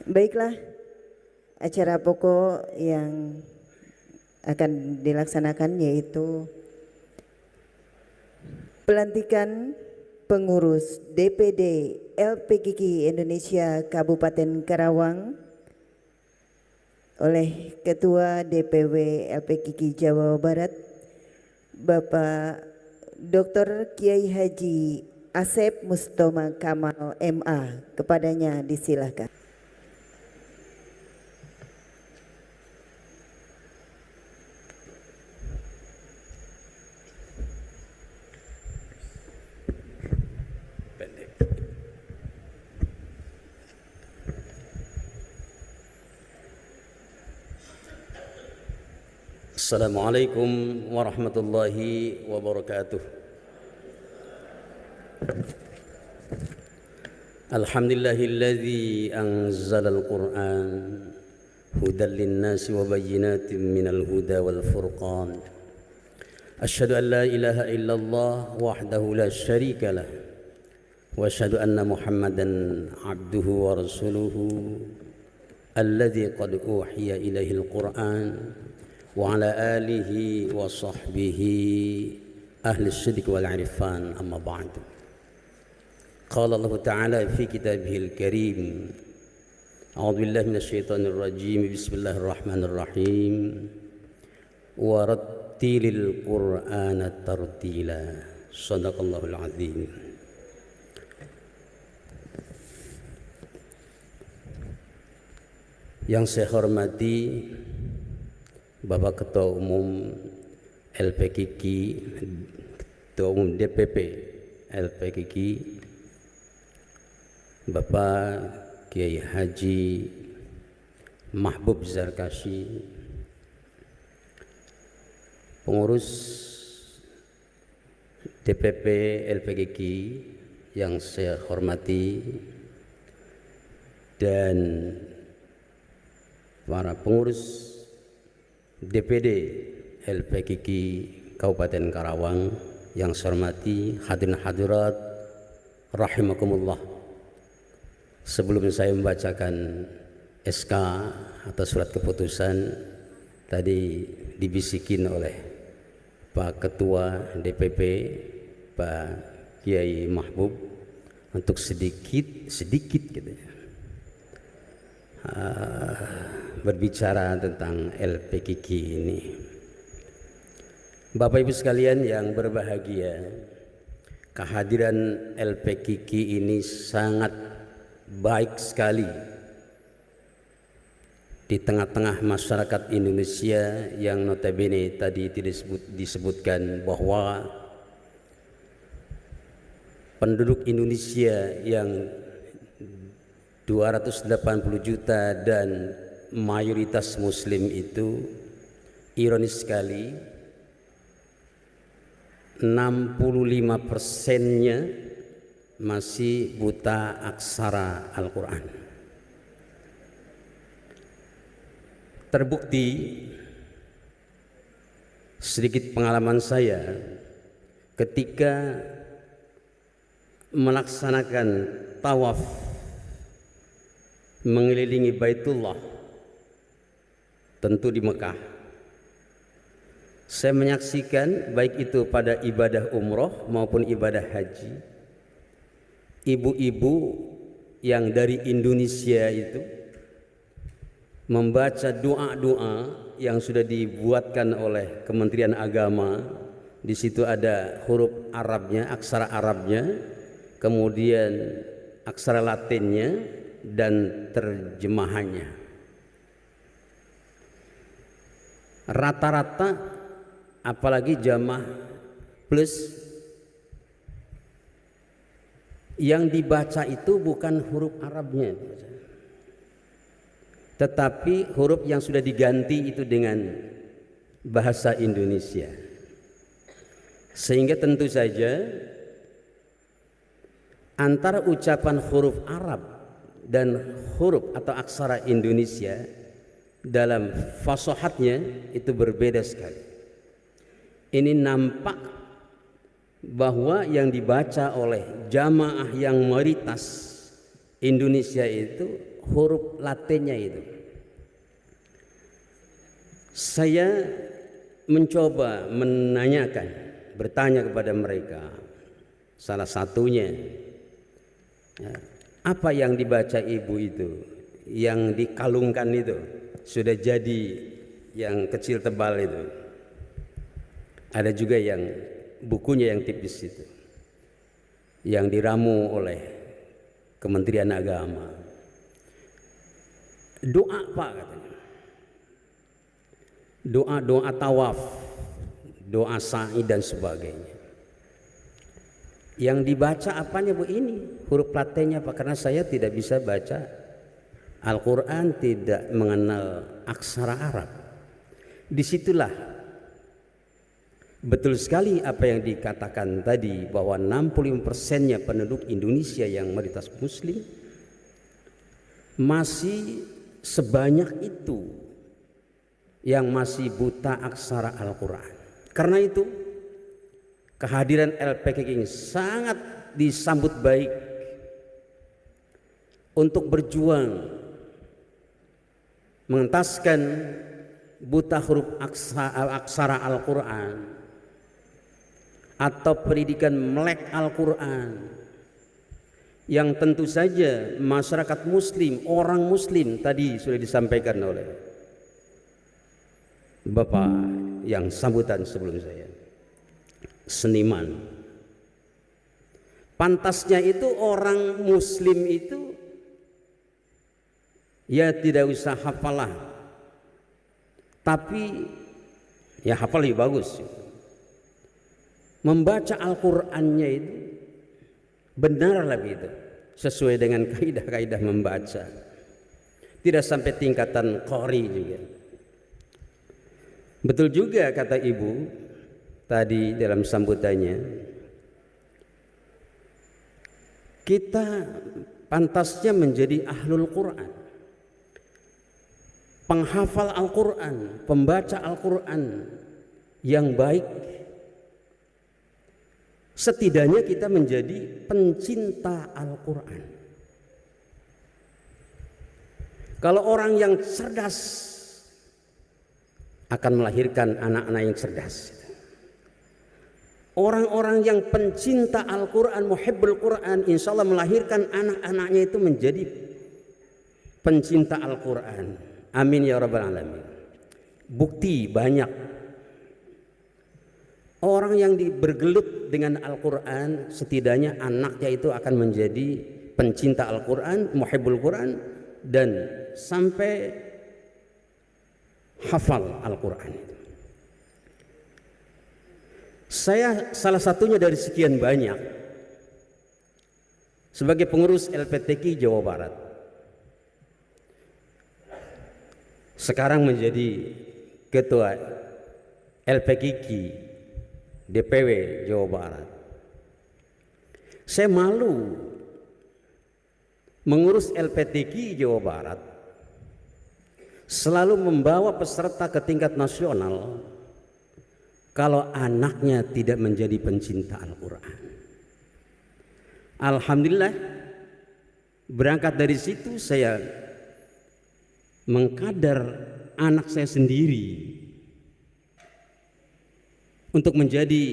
Baiklah, acara pokok yang akan dilaksanakan yaitu pelantikan pengurus DPD LPGK Indonesia Kabupaten Karawang oleh Ketua DPW LPGK Jawa Barat Bapak Dr. Kiai Haji Asep Mustoma Kamal MA. Kepadanya disilakan. Assalamualaikum warahmatullahi wabarakatuh. Alhamdulillahilladzi anzalal Qur'an hudan linnasi wa bayyinatin minal huda wal furqan. Asyhadu an la ilaha illallah wahdahu la syarika lah wa asyhadu anna Muhammadan abduhu wa rasuluhu alladzi qad uhiya ilaihil Qur'an wa ala alihi wa sahbihi ahli sidq wal irfan amma ba'du. Qala Allah Ta'ala fi kitabihil karim, a'udzu billahi minasyaitonir rajim, bismillahirrahmanirrahim, wa rattilil qur'ana tartila. Shadaqallahul azim. Yang saya hormati Bapak Ketua Umum LPGK, Ketua Umum DPP LPGK, Bapak Kiai Haji Mahbub Zarkashi, pengurus DPP LPGK yang saya hormati, dan para pengurus DPD LPGK Kabupaten Karawang yang saya hormati, hadirin hadirat rahimakumullah. Sebelum saya membacakan SK atau surat keputusan, tadi dibisikin oleh Pak Ketua DPP Pak Kiai Mahbub untuk sedikit gitu ya, berbicara tentang LPGK ini. Bapak Ibu sekalian yang berbahagia, kehadiran LPGK ini sangat baik sekali di tengah-tengah masyarakat Indonesia yang notabene tadi disebutkan bahwa penduduk Indonesia yang 280 juta dan mayoritas muslim itu, ironis sekali 65%-nya masih buta aksara Al-Quran. Terbukti sedikit pengalaman saya ketika melaksanakan tawaf mengelilingi Baitullah, tentu di Mekah, saya menyaksikan baik itu pada ibadah umroh maupun ibadah haji, ibu-ibu yang dari Indonesia itu membaca doa-doa yang sudah dibuatkan oleh Kementerian Agama. Di situ ada huruf Arabnya, aksara Arabnya, kemudian aksara Latinnya dan terjemahannya. Rata-rata apalagi jamaah plus, yang dibaca itu bukan huruf Arabnya, tetapi huruf yang sudah diganti itu dengan bahasa Indonesia. Sehingga tentu saja antara ucapan huruf Arab dan huruf atau aksara Indonesia dalam fasahatnya itu berbeda sekali. Ini nampak bahwa yang dibaca oleh jamaah yang mayoritas Indonesia itu huruf Latinnya itu. Saya mencoba menanyakan, bertanya kepada mereka. Salah satunya, ya, apa yang dibaca ibu itu, yang dikalungkan itu, sudah jadi yang kecil tebal itu. Ada juga yang bukunya yang tipis itu, yang diramu oleh Kementerian Agama. Doa Pak katanya, doa tawaf, doa sa'i dan sebagainya. Yang dibaca apanya Bu? Ini huruf Latinnya Pak, karena saya tidak bisa baca Al-Quran, tidak mengenal aksara Arab. Disitulah betul sekali apa yang dikatakan tadi, bahwa 65%-nya penduduk Indonesia yang mayoritas muslim masih sebanyak itu yang masih buta aksara Al-Quran. Karena itu kehadiran LPKK ini sangat disambut baik untuk berjuang mengentaskan buta huruf aksara Al-Quran atau pendidikan melek Al-Quran, yang tentu saja masyarakat muslim, orang muslim tadi sudah disampaikan oleh Bapak yang sambutan sebelum saya, seniman. Pantasnya itu orang muslim itu ya tidak usah hafalah, tapi ya hafal lebih bagus. Membaca Al-Qur'annya itu benarlah itu sesuai dengan kaidah-kaidah membaca, tidak sampai tingkatan qori juga. Betul juga kata ibu tadi dalam sambutannya, kita pantasnya menjadi ahlul Quran, penghafal Al-Quran, pembaca Al-Quran yang baik. Setidaknya kita menjadi pencinta Al-Quran. Kalau orang yang cerdas akan melahirkan anak-anak yang cerdas. Orang-orang yang pencinta Al-Quran, muhibbul Quran, insya Allah melahirkan anak-anaknya itu menjadi pencinta Al-Quran. Amin ya rabbal alamin. Bukti banyak. Orang yang bergelut dengan Al-Quran, setidaknya anaknya itu akan menjadi pencinta Al-Quran, muhibbul Quran, dan sampai hafal Al-Quran. Saya salah satunya dari sekian banyak sebagai pengurus LPTK Jawa Barat. Sekarang menjadi ketua LPKK DPW Jawa Barat. Saya malu mengurus LPTK Jawa Barat, selalu membawa peserta ke tingkat nasional kalau anaknya tidak menjadi pencinta Al-Quran. Alhamdulillah, berangkat dari situ saya mengkadar anak saya sendiri untuk menjadi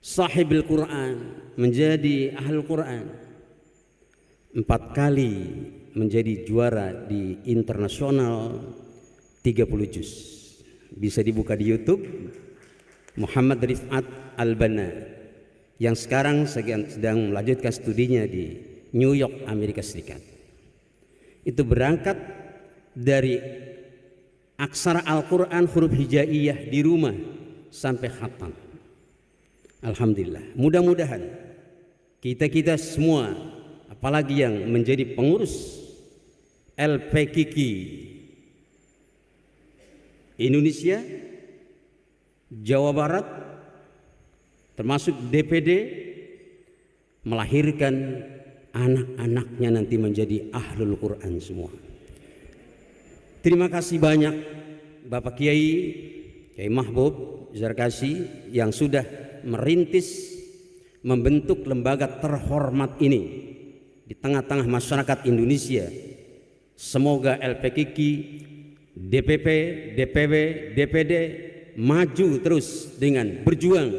sahibul Quran, menjadi ahlul Quran. 4 kali menjadi juara di internasional 30 juz. Bisa dibuka di YouTube, Muhammad Rifat Al-Banna, yang sekarang sedang melanjutkan studinya di New York, Amerika Serikat. Itu berangkat dari aksara Al-Quran huruf hijaiyah di rumah sampai khatam. Alhamdulillah. Mudah-mudahan kita semua, apalagi yang menjadi pengurus LPKK Indonesia, Jawa Barat, termasuk DPD, melahirkan anak-anaknya nanti menjadi ahlul Quran semua. Terima kasih banyak Bapak Kiai Mahbub Zarkasi yang sudah merintis membentuk lembaga terhormat ini di tengah-tengah masyarakat Indonesia. Semoga LPKK, DPP, DPW, DPD maju terus dengan berjuang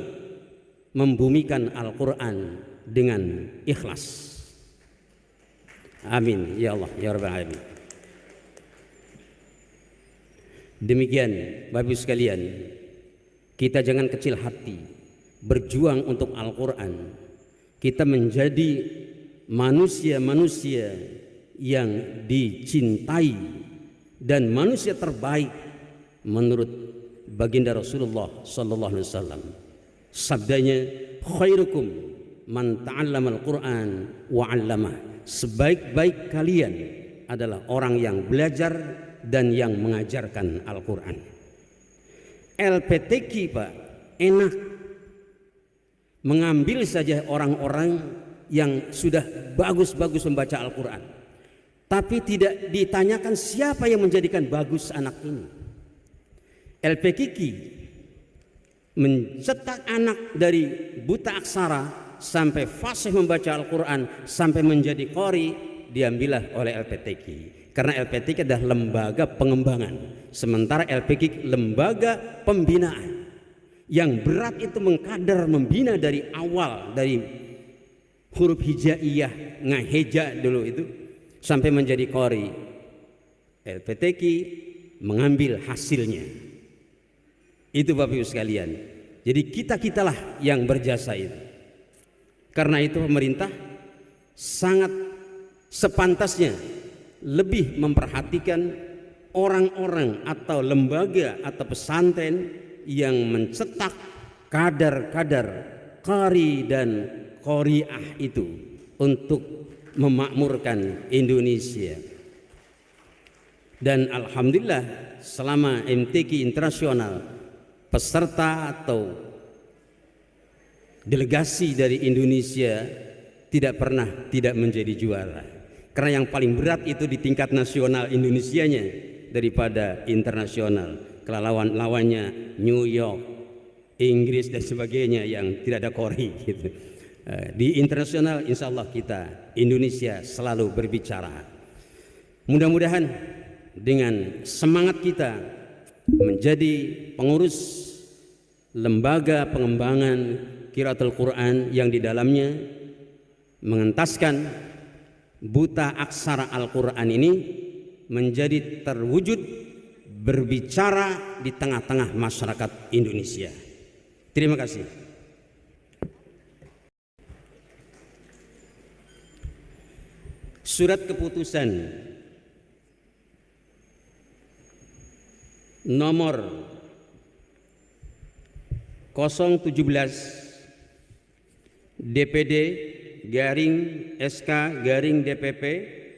membumikan Al-Quran dengan ikhlas. Amin ya Allah ya Rabbal Alamin. Demikian Bapak Ibu sekalian, kita jangan kecil hati berjuang untuk Al-Quran. Kita menjadi manusia-manusia yang dicintai dan manusia terbaik menurut baginda Rasulullah sallallahu alaihi wasallam. Sabdanya, khairukum man ta'allamal Qur'an wa 'allamah. Sebaik-baik kalian adalah orang yang belajar dan yang mengajarkan Al-Quran. LPTK Pak, enak mengambil saja orang-orang yang sudah bagus-bagus membaca Al-Quran, tapi tidak ditanyakan siapa yang menjadikan bagus anak ini. LPKK mencetak anak dari buta aksara sampai fasih membaca Al-Quran sampai menjadi qori, diambillah oleh LPTK. Karena LPTK adalah lembaga pengembangan, sementara LPKK lembaga pembinaan. Yang berat itu mengkader, membina dari awal, dari huruf hijaiyah, ngaheja dulu itu sampai menjadi qori. LPTK mengambil hasilnya. Itu Bapak Ibu sekalian. Jadi kita-kitalah yang berjasa itu. Karena itu pemerintah sangat sepantasnya lebih memperhatikan orang-orang atau lembaga atau pesantren yang mencetak kadar-kadar qari dan qoriah itu untuk memakmurkan Indonesia. Dan alhamdulillah selama MTQ internasional, peserta atau delegasi dari Indonesia tidak pernah tidak menjadi juara. Karena yang paling berat itu di tingkat nasional Indonesianya daripada internasional. Kalau lawannya New York, Inggris dan sebagainya yang tidak ada qori gitu. Di internasional insya Allah kita Indonesia selalu berbicara. Mudah-mudahan dengan semangat kita menjadi pengurus lembaga pengembangan Qiraatul Quran yang di dalamnya mengentaskan buta aksara Al-Quran ini menjadi terwujud berbicara di tengah-tengah masyarakat Indonesia. Terima kasih. Surat keputusan nomor 017 DPD garing SK garing DPP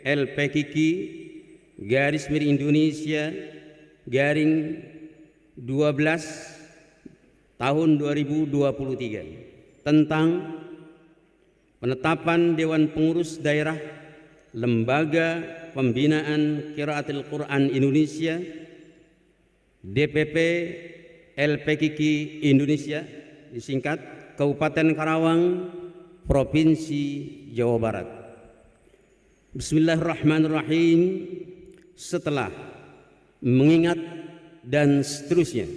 LPKK garis miring Indonesia garing 12 tahun 2023 tentang penetapan Dewan Pengurus Daerah Lembaga Pembinaan Qiraatul Quran Indonesia DPP LPKK Indonesia disingkat Kabupaten Karawang, Provinsi Jawa Barat. Bismillahirrahmanirrahim. Setelah mengingat dan seterusnya,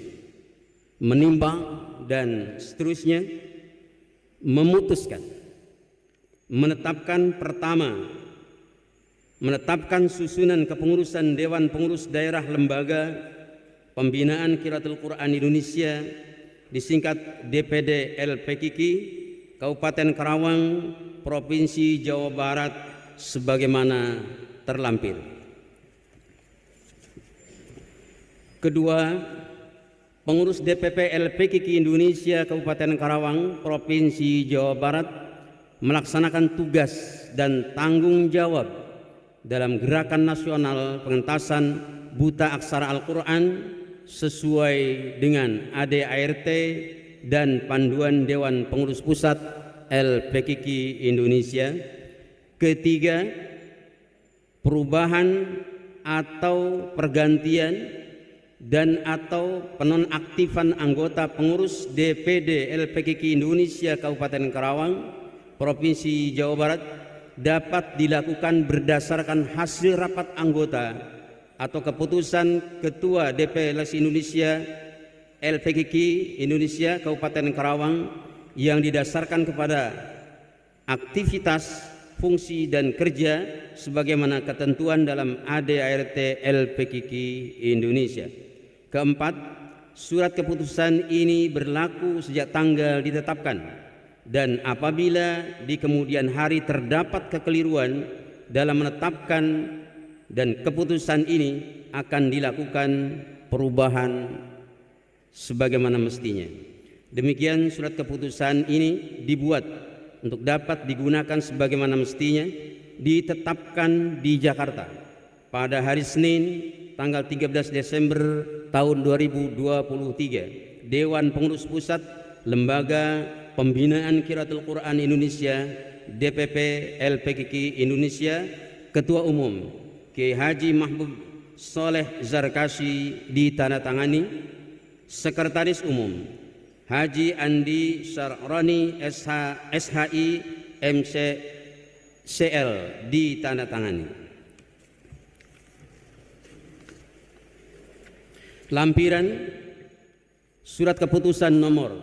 menimbang dan seterusnya, memutuskan, menetapkan pertama, menetapkan susunan kepengurusan Dewan Pengurus Daerah Lembaga Pembinaan Qiraatul Quran Indonesia disingkat DPD LPKK Kabupaten Karawang, Provinsi Jawa Barat sebagaimana terlampir. Kedua, pengurus DPP LPKK Indonesia Kabupaten Karawang, Provinsi Jawa Barat melaksanakan tugas dan tanggung jawab dalam gerakan nasional pengentasan buta aksara Al-Quran sesuai dengan ADART dan panduan Dewan Pengurus Pusat LPKK Indonesia. Ketiga, perubahan atau pergantian dan atau penonaktifan anggota pengurus DPD LPKK Indonesia Kabupaten Karawang, Provinsi Jawa Barat dapat dilakukan berdasarkan hasil rapat anggota atau keputusan Ketua DPLS Indonesia LPKK Indonesia Kabupaten Karawang yang didasarkan kepada aktivitas, fungsi dan kerja sebagaimana ketentuan dalam ADART LPKK Indonesia. Keempat, surat keputusan ini berlaku sejak tanggal ditetapkan, dan apabila di kemudian hari terdapat kekeliruan dalam menetapkan dan keputusan ini, akan dilakukan perubahan sebagaimana mestinya. Demikian surat keputusan ini dibuat untuk dapat digunakan sebagaimana mestinya, ditetapkan di Jakarta pada hari Senin tanggal 13 Desember tahun 2023. Dewan Pengurus Pusat Lembaga Pembinaan Qiraatul Quran Indonesia DPP LPKK Indonesia, Ketua Umum Kiai Haji Mahbub Soleh Zarkashi ditandatangani. Sekretaris Umum Haji Andi Syarrani SHI MCCL ditandatangani. Lampiran surat keputusan nomor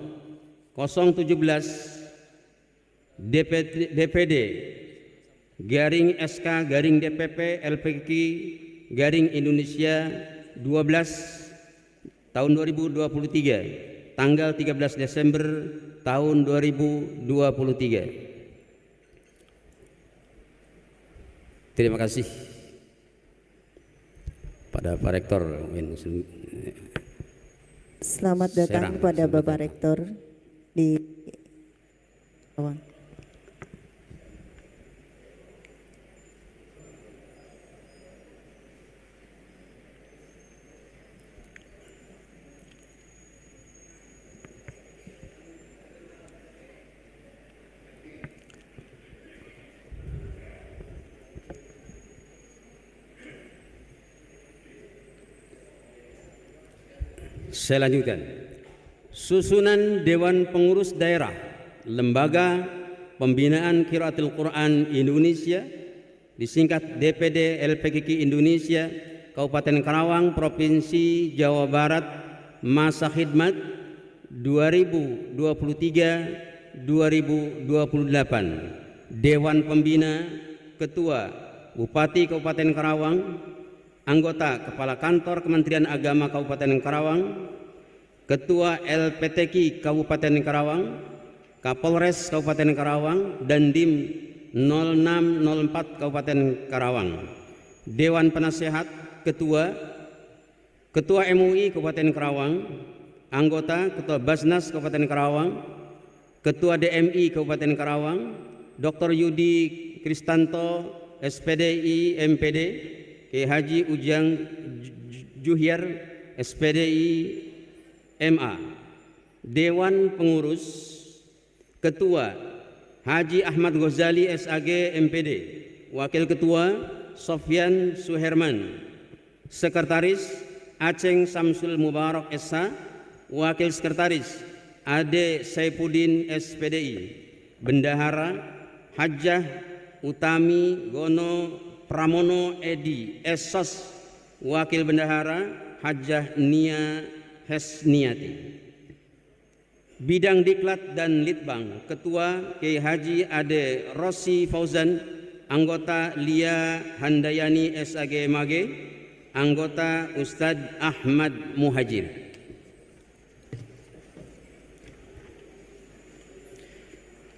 017 DPD garing SK garing DPP LPKK garing Indonesia 12 tahun 2023 tanggal 13 Desember tahun 2023. Terima kasih pada Pak Rektor. Selamat datang kepada Bapak Rektor di Karawang. Saya lanjutkan. Susunan Dewan Pengurus Daerah Lembaga Pembinaan Qiraatul Quran Indonesia, disingkat DPD LPKK Indonesia, Kabupaten Karawang, Provinsi Jawa Barat, masa khidmat 2023-2028. Dewan Pembina, Ketua Bupati Kabupaten Karawang, anggota Kepala Kantor Kementerian Agama Kabupaten Karawang, Ketua LPTQ Kabupaten Karawang, Kapolres Kabupaten Karawang, dan Dim 0604 Kabupaten Karawang. Dewan Penasehat, Ketua MUI Kabupaten Karawang, anggota Ketua Basnas Kabupaten Karawang, Ketua DMI Kabupaten Karawang, Dr. Yudi Kristanto SPDI MPD, Kiai Haji Ujang Juhiar SPDI MA. Dewan Pengurus, Ketua Haji Ahmad Ghazali SAG MPD, Wakil Ketua Sofyan Suherman, Sekretaris Aceng Samsul Mubarak SH, Wakil Sekretaris Ade Saifuddin SPDI, Bendahara Hajjah Utami Gono Pramono Edi Esos, Wakil Bendahara Hajjah Nia Hesniati. Bidang Diklat dan Litbang, Ketua Kiai Haji Ade Rosi Fauzan, anggota Lia Handayani SAG Mage, anggota Ustadz Ahmad Muhajir.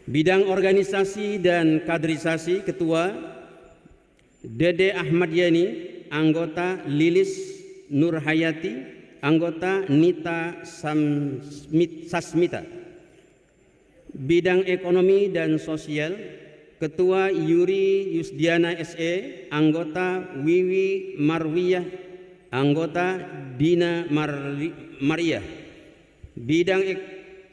Bidang Organisasi dan Kaderisasi, Ketua Dede Ahmad Yani, anggota Lilis Nurhayati, anggota Nita Sasmita. Bidang Ekonomi dan Sosial, Ketua Yuri Yusdiana SE, anggota Wiwi Marwiyah, anggota Dina Mariah. Bidang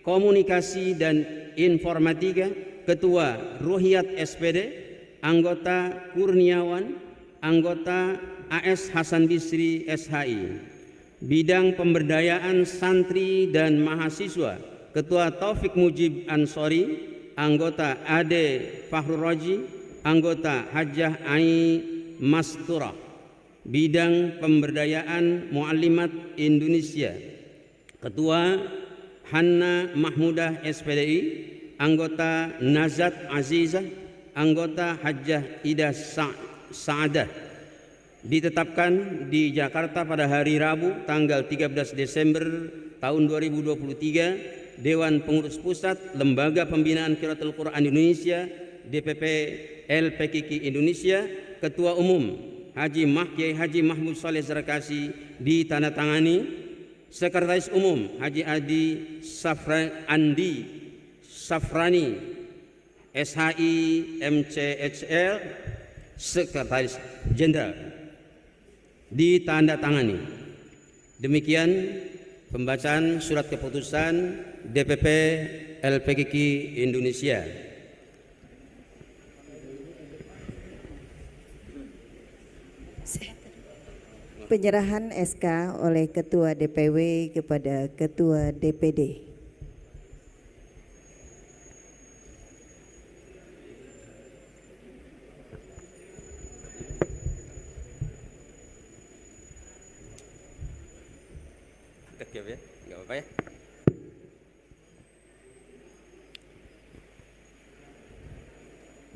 Komunikasi dan Informatika, Ketua Ruhiyat SPD, anggota Kurniawan, anggota AS Hasan Bisri SHI. Bidang Pemberdayaan Santri dan Mahasiswa, Ketua Taufik Mujib Ansori, anggota Ade Fahrul Raji, anggota Hajjah Ai Mastura, bidang pemberdayaan muallimat Indonesia. Ketua Hanna Mahmudah SPDI, anggota Nazat Azizah, anggota Hajjah Ida Sa'adah. Ditetapkan di Jakarta pada hari Rabu tanggal 13 Desember tahun 2023 Dewan Pengurus Pusat Lembaga Pembinaan Qiraatul Quran Indonesia DPP LPKK Indonesia. Ketua Umum Kiai Haji Mahmud Saleh Zarakasi ditandatangani. Sekretaris Umum Haji Adi Safrani SHI MCHL, Sekretaris Jenderal, ditandatangani. Demikian pembacaan surat keputusan DPP LPKK Indonesia. Penyerahan SK oleh Ketua DPW kepada Ketua DPD. Nggak apa-apa ya.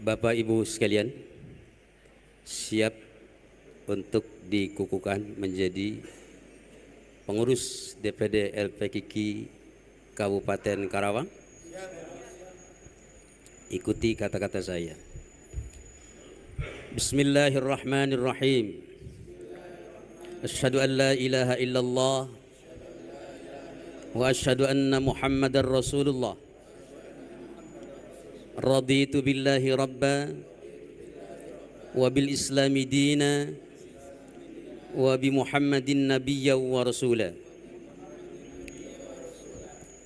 Bapak Ibu sekalian, siap untuk dikukuhkan menjadi pengurus DPD LPKK Kabupaten Karawang? Ikuti kata-kata saya. Bismillahirrahmanirrahim. Asyhadu an la ilaha illallah wa asyhadu anna Muhammadar Rasulullah. Raditu billahi rabba wa bil islami dina wa bi Muhammadin nabiyya wa rasula.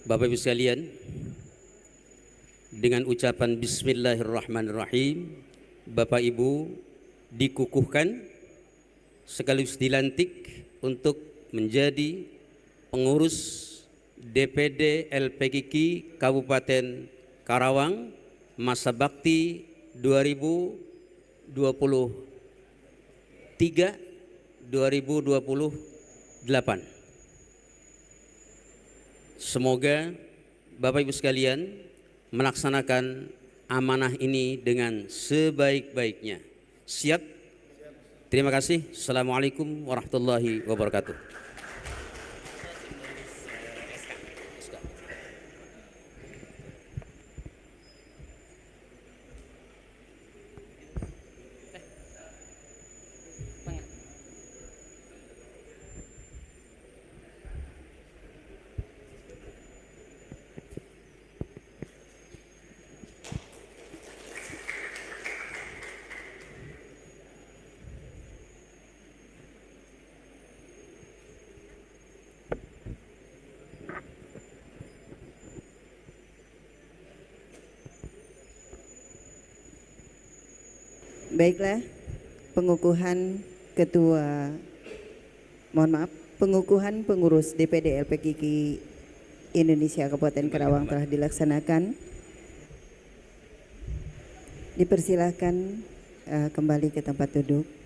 Bapak Ibu sekalian, dengan ucapan bismillahirrahmanirrahim, Bapak Ibu dikukuhkan sekaligus dilantik untuk menjadi pengurus DPD LPKK Kabupaten Karawang masa bakti 2023-2028. Semoga Bapak Ibu sekalian melaksanakan amanah ini dengan sebaik-baiknya. Siap? Terima kasih. Assalamualaikum warahmatullahi wabarakatuh. Baiklah, pengukuhan pengurus DPD LPKK Indonesia Kabupaten Karawang telah dilaksanakan. Dipersilahkan kembali ke tempat duduk.